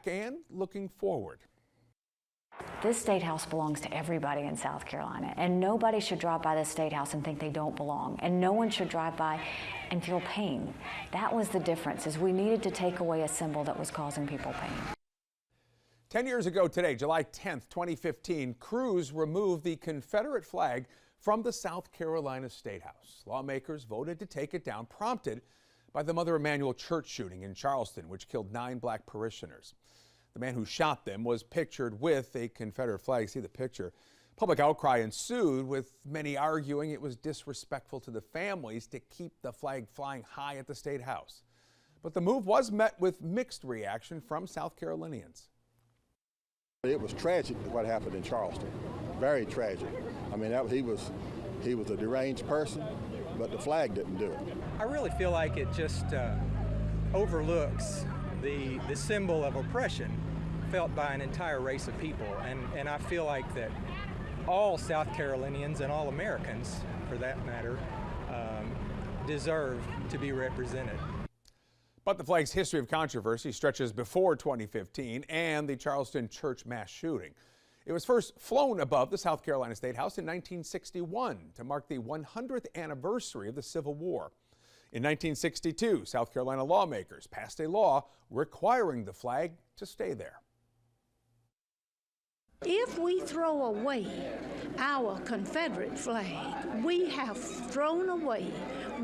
back and looking forward. This State House belongs to everybody in South Carolina, and nobody should drive by this State House and think they don't belong, and no one should drive by and feel pain. That was the difference, is we needed to take away a symbol that was causing people pain. 10 years ago today, July 10th, 2015, crews removed the Confederate flag from the South Carolina State House. Lawmakers voted to take it down, prompted by the Mother Emanuel church shooting in Charleston, which killed 9 black parishioners. The man who shot them was pictured with a Confederate flag. See the picture. Public outcry ensued, with many arguing it was disrespectful to the families to keep the flag flying high at the State House. But the move was met with mixed reaction from South Carolinians. It was tragic what happened in Charleston. Very tragic. I mean, he was a deranged person, but the flag didn't do it. I really feel like it just overlooks the symbol of oppression felt by an entire race of people, and I feel like that all South Carolinians and all Americans, for that matter, deserve to be represented. But the flag's history of controversy stretches before 2015 and the Charleston church mass shooting. It was first flown above the South Carolina State House in 1961 to mark the 100th anniversary of the Civil War. In 1962, South Carolina lawmakers passed a law requiring the flag to stay there. If we throw away our Confederate flag, we have thrown away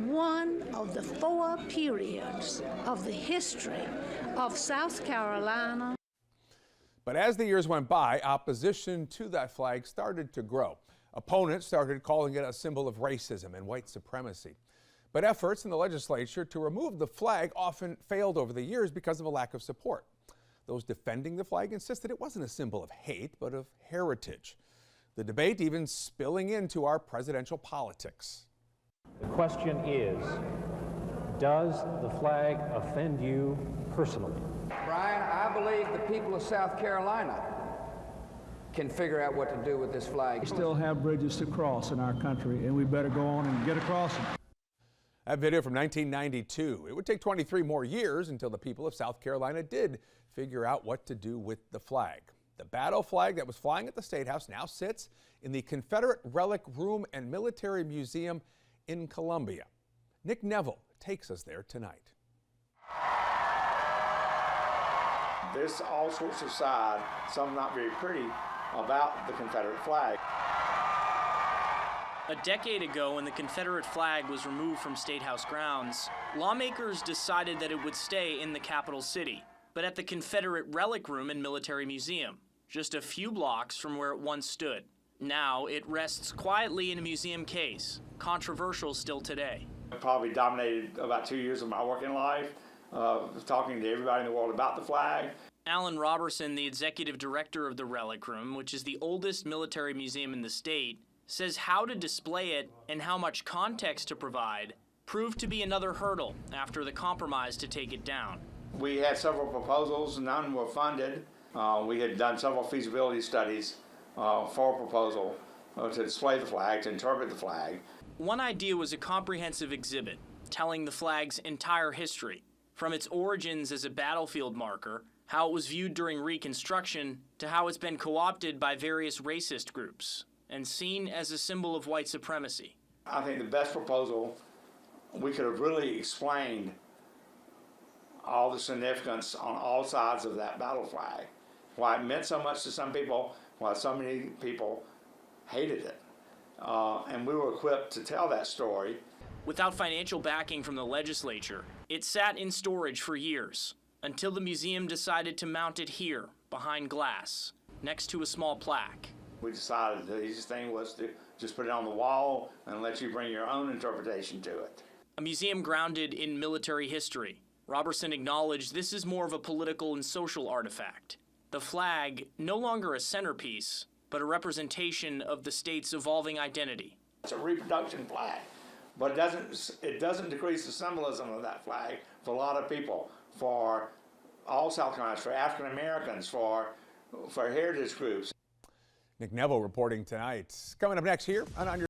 one of the 4 periods of the history of South Carolina. But as the years went by, opposition to that flag started to grow. Opponents started calling it a symbol of racism and white supremacy. But efforts in the legislature to remove the flag often failed over the years because of a lack of support. Those defending the flag insisted it wasn't a symbol of hate, but of heritage. The debate even spilling into our presidential politics. The question is, does the flag offend you personally? Brian, I believe the people of South Carolina can figure out what to do with this flag. We still have bridges to cross in our country, and we better go on and get across them. That video from 1992. It would take 23 more years until the people of South Carolina did figure out what to do with the flag. The battle flag that was flying at the State House now sits in the Confederate Relic Room and Military Museum in Columbia. Nick Neville takes us there tonight. There's all sorts of side, some not very pretty, about the Confederate flag. A decade ago, when the Confederate flag was removed from State House grounds, lawmakers decided that it would stay in the capital city, but at the Confederate Relic Room and Military Museum, just a few blocks from where it once stood. Now it rests quietly in a museum case, controversial still today. I probably dominated about 2 years of my working life, talking to everybody in the world about the flag. Alan Robertson, the executive director of the Relic Room, which is the oldest military museum in the state, says how to display it and how much context to provide proved to be another hurdle after the compromise to take it down. We had several proposals, none were funded. We had done several feasibility studies for a proposal to display the flag, to interpret the flag. One idea was a comprehensive exhibit telling the flag's entire history, from its origins as a battlefield marker, how it was viewed during Reconstruction, to how it's been co-opted by various racist groups and seen as a symbol of white supremacy. I think the best proposal, we could have really explained all the significance on all sides of that battle flag, why it meant so much to some people, why so many people hated it. And we were equipped to tell that story. Without financial backing from the legislature, it sat in storage for years, until the museum decided to mount it here, behind glass, next to a small plaque. We decided the easiest thing was to just put it on the wall and let you bring your own interpretation to it. A museum grounded in military history. Robertson acknowledged this is more of a political and social artifact. The flag, no longer a centerpiece, but a representation of the state's evolving identity. It's a reproduction flag, but it doesn't decrease the symbolism of that flag for a lot of people, for all South Carolinians, for African Americans, for heritage groups. Nick Neville reporting tonight. Coming up next here on your